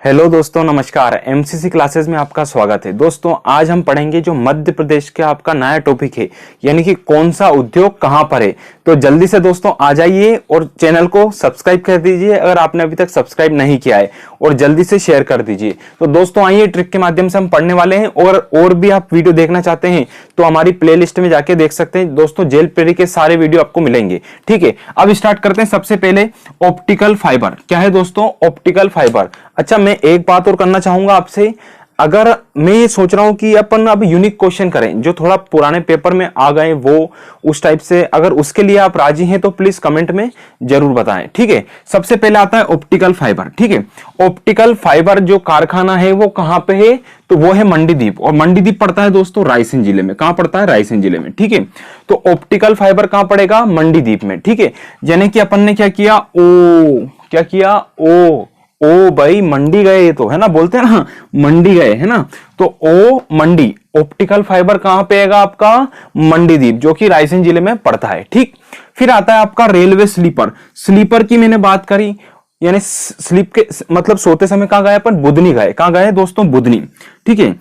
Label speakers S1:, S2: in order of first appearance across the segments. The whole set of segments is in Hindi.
S1: हेलो दोस्तों, नमस्कार। एमसीसी क्लासेस में आपका स्वागत है। दोस्तों, आज हम पढ़ेंगे जो मध्य प्रदेश का आपका नया टॉपिक है, यानी कि कौन सा उद्योग कहां पर है। तो जल्दी से दोस्तों आ जाइए और चैनल को सब्सक्राइब कर दीजिए अगर आपने अभी तक सब्सक्राइब नहीं किया है, और जल्दी से शेयर कर दीजिए। तो दोस्तों आइए, ट्रिक के माध्यम से हम पढ़ने वाले हैं। और भी आप वीडियो देखना चाहते हैं तो हमारी प्लेलिस्ट में जाके देख सकते हैं दोस्तों। जेल पेरी के सारे वीडियो आपको मिलेंगे। ठीक है, अब स्टार्ट करते हैं। सबसे पहले ऑप्टिकल फाइबर क्या है दोस्तों? Optical fibre. अच्छा, मैं एक बात और करना चाहूंगा आपसे। अगर मैं ये सोच रहा हूं कि अपन अब यूनिक क्वेश्चन करें जो थोड़ा पुराने पेपर में आ गए, वो उस टाइप से, अगर उसके लिए आप राजी हैं तो प्लीज कमेंट में जरूर बताएं। ठीक है, सबसे पहले आता है ऑप्टिकल फाइबर। ठीक है, ऑप्टिकल फाइबर जो कारखाना है वो कहां पे है? तो वो है मंडीदीप। और मंडीदीप पड़ता है दोस्तों रायसेन जिले में। कहां पड़ता है? रायसेन जिले में। ठीक है, तो ऑप्टिकल फाइबर कहां पड़ेगा? मंडीदीप में। ठीक है, यानी कि अपन ने क्या किया? क्या किया? ओ भाई, मंडी गए, ये तो है ना, बोलते हैं ना मंडी गए, है ना। तो ओ मंडी, ऑप्टिकल फाइबर कहां पे आएगा आपका? मंडीदीप, जो कि रायसेन जिले में पड़ता है। ठीक, फिर आता है आपका रेलवे स्लीपर। स्लीपर की मैंने बात करी, यानी स्लीप के मतलब सोते समय कहां गए अपन? बुधनी गए। कहां गए दोस्तों? बुधनी। ठीक है,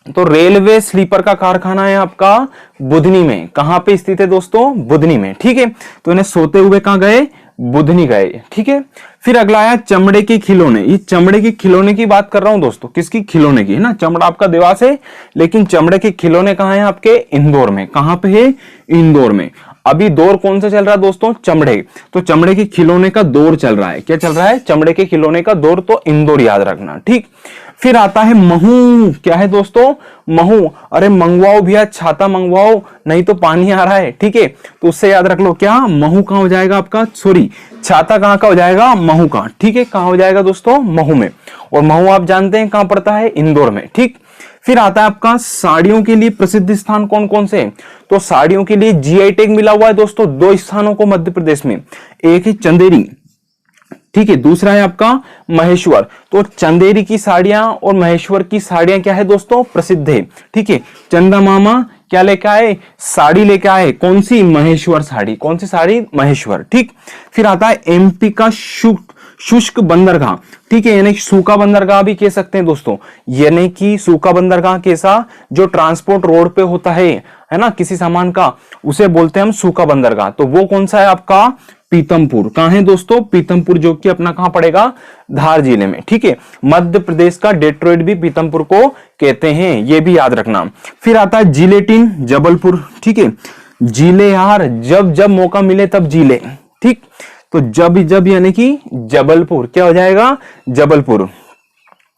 S1: तो रेलवे स्लीपर का कारखाना है आपका बुधनी में। कहां पे स्थित है दोस्तों? बुधनी में। ठीक है, तो इन्हें सोते हुए कहां गए? बुधनी गए। ठीक है, फिर अगला आया चमड़े के खिलौने। ये चमड़े के खिलौने की बात कर रहा हूं दोस्तों। किसकी? खिलौने की, है ना। चमड़ा आपका देवास है, लेकिन चमड़े के खिलौने कहां है आपके? इंदौर में। कहां पे है? इंदौर में। अभी दौर कौन सा चल रहा है दोस्तों? चमड़े। तो चमड़े के खिलौने का दौर चल रहा है। क्या चल रहा है? चमड़े के खिलौने का दौर। तो इंदौर याद रखना। ठीक, फिर आता है महू। क्या है दोस्तों? महू। अरे मंगवाओ भैया, छाता मंगवाओ, नहीं तो पानी आ रहा है। ठीक है, तो उससे याद रख लो, क्या महू कहां हो जाएगा आपका? सॉरी, छाता कहां का हो जाएगा? महू का। ठीक है, कहां हो जाएगा दोस्तों? महू में। और महू आप जानते हैं कहां पड़ता है? इंदौर में। ठीक, फिर आता है आपका साड़ियों के लिए प्रसिद्ध स्थान कौन कौन से? तो साड़ियों के लिए जीआई टैग मिला हुआ है दोस्तों दो स्थानों को मध्य प्रदेश में। एक है चंदेरी, ठीक है, दूसरा है आपका महेश्वर। तो चंदेरी की साड़ियां और महेश्वर की साड़ियां क्या है दोस्तों? प्रसिद्ध है। ठीक है, चंदा मामा क्या लेके आए? साड़ी लेके आए। कौन सी? महेश्वर साड़ी। कौन सी साड़ी? महेश्वर। ठीक, फिर आता है एमपी का शुष्क बंदरगाह। ठीक है, यानी सूखा बंदरगाह भी कह सकते हैं दोस्तों। यानी कि सूखा बंदरगाह कैसा? जो ट्रांसपोर्ट रोड पे होता है ना, किसी सामान का, उसे बोलते हैं हम सूखा बंदरगाह। तो वो कौन सा है आपका? पीतमपुर। कहां है दोस्तों? पीतमपुर, जो कि अपना कहां पड़ेगा? धार जिले में। ठीक है, मध्य प्रदेश का डेट्रॉइट भी पीतमपुर को कहते हैं, ये भी याद रखना। फिर आता है जिलेटिन, जबलपुर। ठीक है, जिले यार, जब जब मौका मिले तब जिले। ठीक, तो जब जब यानी कि जबलपुर। क्या हो जाएगा? जबलपुर।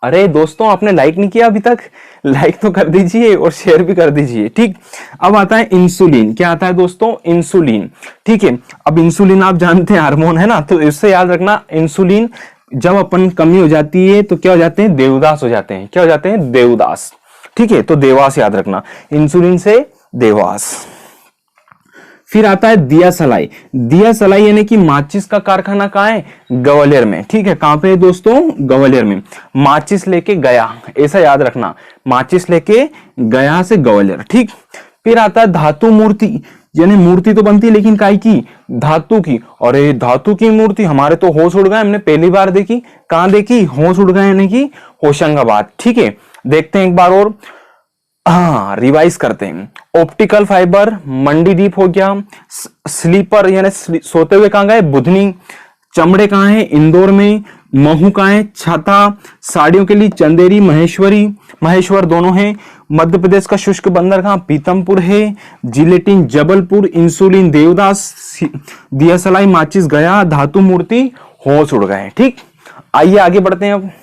S1: अरे दोस्तों, आपने लाइक नहीं किया अभी तक? लाइक तो कर दीजिए और शेयर भी कर दीजिए। ठीक, अब आता है इंसुलिन। क्या आता है दोस्तों? इंसुलिन। ठीक है, अब इंसुलिन आप जानते हैं हार्मोन, है ना, तो इससे याद रखना, इंसुलिन जब अपन कमी हो जाती है तो क्या हो जाते हैं? देवदास हो जाते हैं। क्या हो जाते हैं? देवदास। ठीक है, तो देवास याद रखना, इंसुलिन से देवास। फिर आता है दिया सलाई। दिया सलाई यानी कि माचिस का कारखाना कहां है? ग्वालियर में। ठीक है, कहां पे है दोस्तों? ग्वालियर में। माचिस लेके गया, ऐसा याद रखना, माचिस लेके गया से ग्वालियर। ठीक, फिर आता है धातु मूर्ति, यानी मूर्ति तो बनती है लेकिन काय की? धातु की। और ये धातु की मूर्ति, हमारे तो होश उड़ गए, हमने पहली बार देखी। कहां देखी? होश उड़ गए, यानी कि होशंगाबाद। ठीक है, देखते हैं एक बार और, हाँ रिवाइज करते हैं। ऑप्टिकल फाइबर मंडीदीप हो गया। स्लीपर यानी सोते हुए कहां गए? बुधनी। चमड़े कहां है? इंदौर में। महू कहां है? छाता। साड़ियों के लिए चंदेरी, महेश्वर दोनों हैं। मध्य प्रदेश का शुष्क बंदरगाह पीतमपुर है। जिलेटिन जबलपुर, इंसुलिन देवदास, दियासलाई माचिस गया, धातु मूर्ति होश उड़ गए। ठीक, आइए आगे बढ़ते हैं।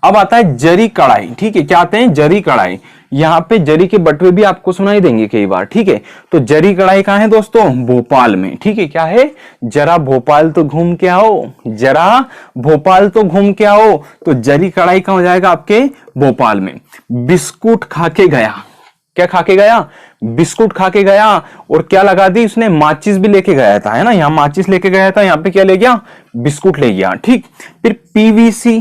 S1: अब आता है जरी कढ़ाई। ठीक है, क्या आते हैं? जरी कढ़ाई। यहाँ पे जरी के बटवे भी आपको सुनाई देंगे कई बार। ठीक है, तो जरी कढ़ाई कहाँ है दोस्तों? भोपाल में। ठीक है, क्या है? जरा भोपाल तो घूम के आओ, जरा भोपाल तो घूम के आओ। तो जरी कढ़ाई कहाँ हो जाएगा? आपके भोपाल में। बिस्कुट खा के गया। क्या खा के गया? बिस्कुट खा के गया। और क्या लगा दी उसने? माचिस भी लेके गया था, है ना। यहाँ माचिस लेके गया था, यहाँ पे क्या ले गया? बिस्कुट ले गया। ठीक, फिर पीवीसी,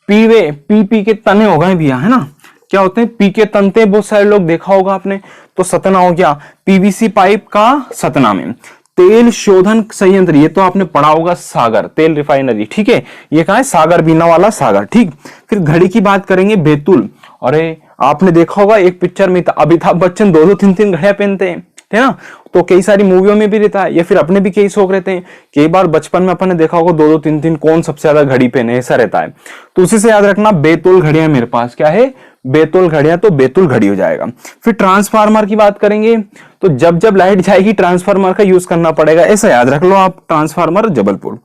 S1: पी के तने हो गए भैया, है ना। क्या होते हैं? पी के तनते, बहुत सारे लोग देखा होगा आपने। तो सतना हो गया, पीवीसी पाइप का सतना में। तेल शोधन संयंत्र, ये तो आपने पढ़ा होगा, सागर तेल रिफाइनरी, ठीक है, ये कहाँ है, सागर, बीना वाला सागर, ठीक। फिर घड़ी की बात करेंगे, बैतूल। अरे आपने देखा होगा एक पिक्चर में अमिताभ बच्चन 2-2 3-3 घड़ियां पहनते हैं, है ना, तो कई सारी मूवियों में भी रहता है, या फिर अपने भी कई शौक रहते हैं। कई बार बचपन में अपन ने देखा होगा 2-2 3-3 कौन सबसे ज्यादा घड़ी पहने, ऐसा रहता है। तो उसी से याद रखना, बैतूल घड़ियां मेरे पास क्या है, बैतूल घड़ियां, तो बैतूल घड़ी हो जाएगा। फिर ट्रांसफार्मर की बात करेंगे, तो जब जब लाइट जाएगी ट्रांसफार्मर का यूज करना पड़ेगा, ऐसा याद रख लो आप, ट्रांसफार्मर जबलपुर।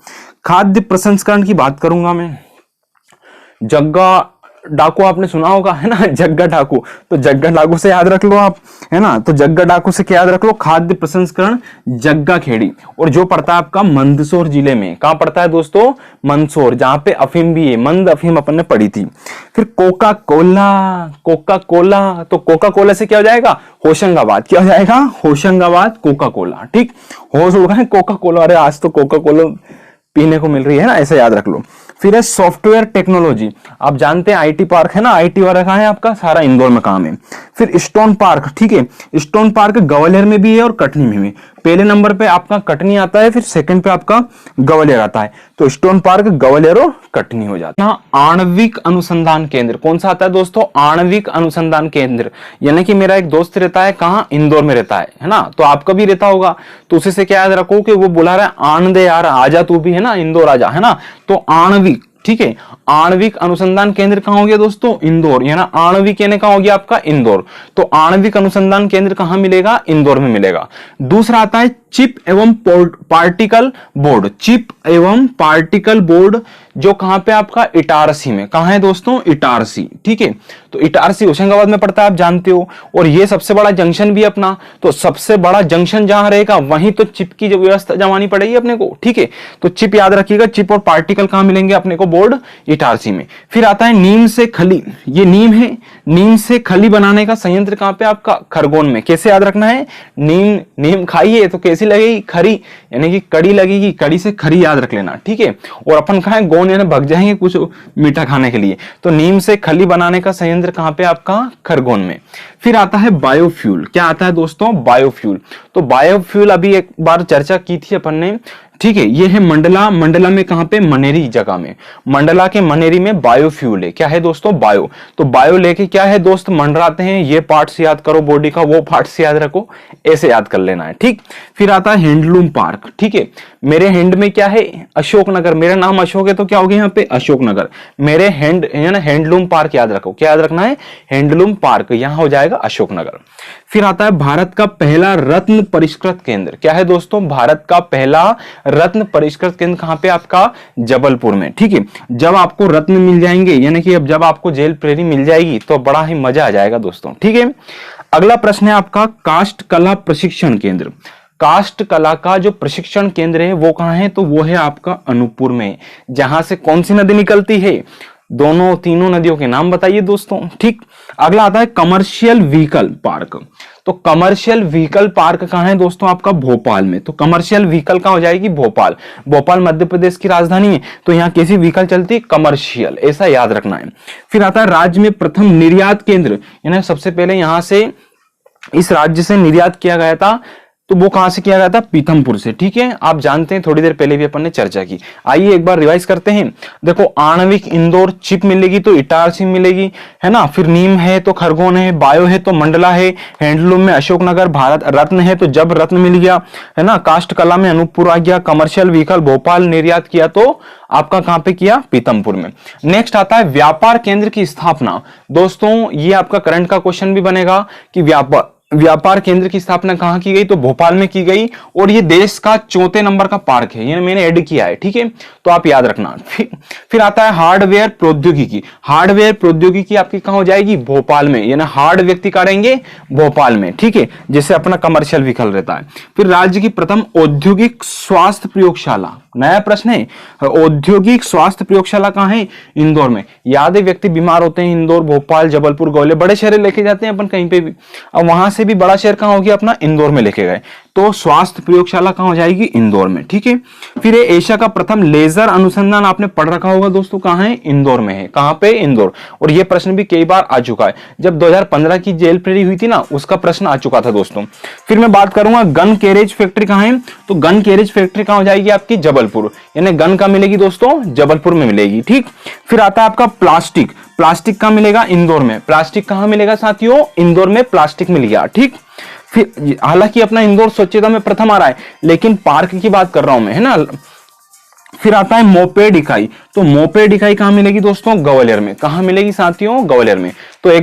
S1: खाद्य प्रसंस्करण की बात करूंगा मैं, जग्गा डाकू आपने सुना होगा, है ना, जग्गा डाकू, तो जग्गा डाकू से याद रख लो आप, है ना, तो जग्गा डाकू से क्या याद रख लो, खाद्य प्रसंस्करण जग्गा खेड़ी। और जो पड़ता है आपका मंदसौर जिले में, कहां पड़ता है दोस्तों, मंदसौर, जहां पे अफीम भी है, मंद अफीम अपन ने पढ़ी थी। फिर कोका कोला, कोका कोला, तो कोका कोला से क्या हो जाएगा, होशंगाबाद, क्या हो जाएगा, होशंगाबाद कोका कोला, ठीक। होश उड़ गए कोका कोला, अरे आज तो कोका कोला पीने को मिल रही है ना, ऐसे याद रख लो। फिर है सॉफ्टवेयर टेक्नोलॉजी, आप जानते हैं आईटी पार्क है ना, आईटी वाला कहाँ है आपका, सारा इंदौर में काम है। फिर स्टोन पार्क, ठीक है, स्टोन पार्क ग्वालियर में भी है और कटनी में भी। पहले नंबर पे आपका कटनी आता है, फिर सेकंड पे आपका ग्वालियर आता है, तो स्टोन पार्क ग्वालियर और कटनी हो जाता है। यहाँ आणविक अनुसंधान केंद्र कौन सा आता है दोस्तों, आणविक अनुसंधान केंद्र, यानी कि मेरा एक दोस्त रहता है कहाँ, इंदौर में रहता है ना, तो आपका भी रहता होगा, तो उसी से क्या याद रखो कि वो बुला रहा है, आन दे यार, आजा तू भी, है ना, इंदौर आजा, है ना, तो आणविक, ठीक है, आणविक अनुसंधान केंद्र कहां हो गया दोस्तों, इंदौर, यानी आणविक यानी कहां हो गया आपका, इंदौर, तो आणविक अनुसंधान केंद्र कहां मिलेगा, इंदौर में मिलेगा। दूसरा आता है चिप एवं पार्टिकल बोर्ड, चिप एवं पार्टिकल बोर्ड, जो कहां पे आपका, इटारसी में, कहां है दोस्तों, इटारसी, ठीक है, तो इटारसी होशंगाबाद में पड़ता है, आप जानते हो, और ये सबसे बड़ा जंक्शन भी अपना, तो सबसे बड़ा जंक्शन जहां रहेगा वहीं तो चिप की जो व्यवस्था जमानी पड़ेगी अपने को, ठीक है, तो चिप याद रखिएगा, चिप और पार्टिकल कहां मिलेंगे अपने को, बोर्ड इटारसी में। फिर आता है नीम से खली, ये नीम है, नीम से खली बनाने का संयंत्र कहां पे आपका, खरगोन में। कैसे याद रखना है, नीम, नीम खाइए तो कैसी लगेगी, खरी, यानी कि कड़ी लगेगी, कड़ी से खरी याद रख लेना, ठीक है, और अपन खाए गोन, यानी भग जाएंगे कुछ मीठा खाने के लिए, तो नीम से खली बनाने का संयंत्र कहां पे आपका, खरगोन में। फिर आता है बायोफ्यूल, क्या आता है दोस्तों, बायोफ्यूल, तो बायोफ्यूल अभी एक बार चर्चा की थी अपन ने, ठीक है, ये है मंडला, मंडला में कहां पे, मनेरी जगह में, मंडला के मनेरी में बायोफ्यूल है, क्या है दोस्तों, बायो, तो बायो लेके क्या है दोस्त, मंडराते हैं, ये पार्ट्स याद करो बॉडी का, वो पार्ट्स याद रखो, ऐसे याद कर लेना है, ठीक। फिर आता है हैंडलूम पार्क, ठीक है, मेरे हैंड में क्या है, अशोकनगर, मेरा नाम अशोक है तो क्या हो गया यहाँ पे, अशोकनगर, मेरे हैंड है ना, हैंडलूम पार्क याद रखो, क्या याद रखना है, हैंडलूम पार्क, यहां हो जाएगा अशोकनगर। फिर आता है भारत का पहला रत्न परिष्कृत केंद्र, क्या है दोस्तों, भारत का पहला रत्न परिष्कृत केंद्र कहां पे आपका, जबलपुर में, ठीक है। जब आपको रत्न मिल जाएंगे, यानी कि अब जब आपको जेल प्रेरी मिल जाएगी तो बड़ा ही मजा आ जाएगा दोस्तों, ठीक है। अगला प्रश्न है आपका, काष्ठ कला प्रशिक्षण केंद्र, काष्ठ कला का जो प्रशिक्षण केंद्र है वो कहां है, तो वो है आपका अनूपपुर में, जहां से कौन सी नदी निकलती है, दोनों तीनों नदियों के नाम बताइए दोस्तों, ठीक। अगला आता है कमर्शियल व्हीकल पार्क, तो कमर्शियल व्हीकल पार्क कहां है दोस्तों आपका, भोपाल में, तो कमर्शियल व्हीकल कहां हो जाएगी, भोपाल, भोपाल मध्य प्रदेश की राजधानी है, तो यहां कैसी व्हीकल चलती है, कमर्शियल, ऐसा याद रखना है। फिर आता है राज्य में प्रथम निर्यात केंद्र, यानी सबसे पहले यहां से इस राज्य से निर्यात किया गया था, तो वो कहां से किया गया था, पीथमपुर से, ठीक है, आप जानते हैं, थोड़ी देर पहले भी अपन ने चर्चा की। आइए एक बार रिवाइज करते हैं, देखो आणविक इंदौर, चिप मिलेगी तो इटारसी मिलेगी, है ना, फिर नीम है तो खरगोन है, बायो है तो मंडला है, हैंडलूम में अशोकनगर, भारत रत्न है तो जब रत्न मिल गया, है ना, काष्ठ कला में अनूपपुर आ गया, कमर्शियल व्हीकल भोपाल निर्यात किया तो आपका कहां पे किया, पीथमपुर में। नेक्स्ट आता है व्यापार केंद्र की स्थापना, दोस्तों ये आपका करंट का क्वेश्चन भी बनेगा कि व्यापार केंद्र की स्थापना कहां की गई, तो भोपाल में की गई, और ये देश का 4थे नंबर का पार्क है, ये मैंने ऐड किया है, ठीक है, तो आप याद रखना। फिर आता है हार्डवेयर प्रौद्योगिकी, हार्डवेयर प्रौद्योगिकी आपकी कहां हो जाएगी, भोपाल में, यानी हार्ड व्यक्ति करेंगे भोपाल में, ठीक है, जैसे अपना कमर्शियल व्हीकल रहता है। फिर राज्य की प्रथम औद्योगिक स्वास्थ्य प्रयोगशाला, नया प्रश्न है, औद्योगिक स्वास्थ्य प्रयोगशाला कहां है, इंदौर में। याद है, व्यक्ति बीमार होते हैं, इंदौर, भोपाल, जबलपुर, ग्वालियर, बड़े शहर लेके जाते हैं अपन कहीं पे भी, अब वहां से भी बड़ा शहर कहां हो गया अपना, इंदौर में लेके गए। तो स्वास्थ्य प्रयोगशाला कहां हो जाएगी? इंदौर में। ठीक है, फिर ये एशिया का प्रथम लेजर अनुसंधान आपने पढ़ रखा होगा दोस्तों, कहां है? इंदौर में है। कहां पे? इंदौर। और ये प्रश्न भी कई बार आ चुका है, जब 2015 की जेल फेरी हुई थी ना, उसका प्रश्न आ चुका था दोस्तों। फिर मैं बात करूंगा गन कैरेज फैक्ट्री कहां है, तो गन कैरेज फैक्ट्री कहां हो जाएगी आपकी? जबलपुर। यानी गन कहां मिलेगी दोस्तों? जबलपुर में मिलेगी। ठीक, फिर आता है आपका प्लास्टिक। प्लास्टिक कहां मिलेगा? इंदौर में। प्लास्टिक कहां मिलेगा साथियों? इंदौर में प्लास्टिक मिल गया। ठीक, फिर हालांकि अपना इंदौर स्वच्छता में प्रथम आ रहा है, लेकिन पार्क की बात कर रहा हूं मैं, है ना। फिर आता है मोपेड इकाई, तो मोपेड इकाई कहां मिलेगी दोस्तों? ग्वालियर में। कहां मिलेगी साथियों? ग्वालियर में। तो एक